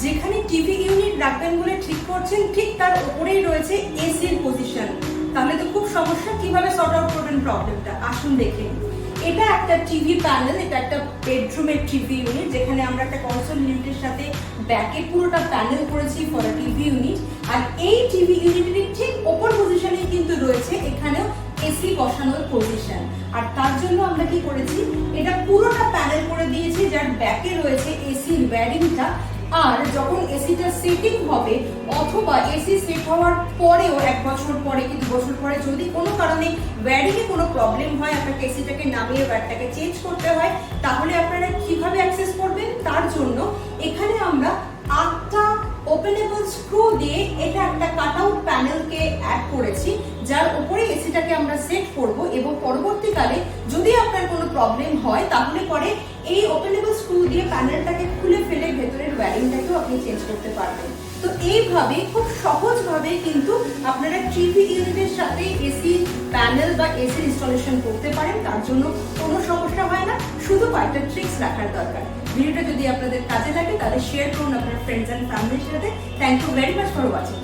যেখানে TV unit রাখবেন বলে ঠিক করছেন ঠিক তার উপরেই রয়েছে এসির পজিশন। তাহলে তো খুব সমস্যা, কিভাবে সর্ট আউট করবেন প্রবলেমটা আসুন দেখে। এটা একটা টিভি প্যানেল, এটা একটা বেডরুমের টিভি ইউনিট, যেখানে আমরা একটা কনসোল ইউনিটের সাথে ব্যাকে পুরোটা প্যানেল করেছি ফর টিভি ইউনিট। আর এই টিভি ইউনিটের ঠিক ওপর পজিশনে কিন্তু রয়েছে এখানেও এসি বসানোর পজিশন। আর তার জন্য আমরা কি করেছি, এটা পুরোটা প্যানেল করে দিয়েছি যার ব্যাকে রয়েছে এসির ওয়্যারিংটা। আর যখন এসিটা সেটিং হবে অথবা এসি সেট হওয়ার পরেও 1 বছর পরে কি 2 বছর পরে যদি কোনো কারণে ওয়্যারিংয়ে কোনো প্রবলেম হয়, আপনাকে এসিটাকে নামিয়ে ওয়্যারটাকে চেঞ্জ করতে হয়, তাহলে আপনারা কিভাবে অ্যাক্সেস করবেন? তার জন্য এখানে আমরা 8টা ওপেনেবল স্ক্রু দিয়ে এটা একটা কাট আউট প্যানেলকে অ্যাড করেছি, যার উপরে এসিটাকে আমরা সেট করব। এবং পরবর্তীকালে যদি আপনার কোনো প্রবলেম হয় তাহলে পরে এই ওপেনেবল স্ক্রু দিয়ে প্যানেলটাকে খুলে ফেলে ভেতরের ওয়্যারিংটাকেও আপনি চেঞ্জ করতে পারবেন। তো এইভাবে খুব সহজভাবে কিন্তু আপনারা টিভি ইউনিটের সাথে এসি প্যানেল বা এসি ইনস্টলেশন করতে পারেন। তার জন্য কোনো সমস্যা হয় না, শুধু কয়েকটা ট্রিক্স রাখার দরকার। ভিডিওটা যদি আপনাদের কাজে লাগে তাহলে শেয়ার করুন আপনার ফ্রেন্ডস অ্যান্ড ফ্যামিলির সাথে। Thank you very much for watching.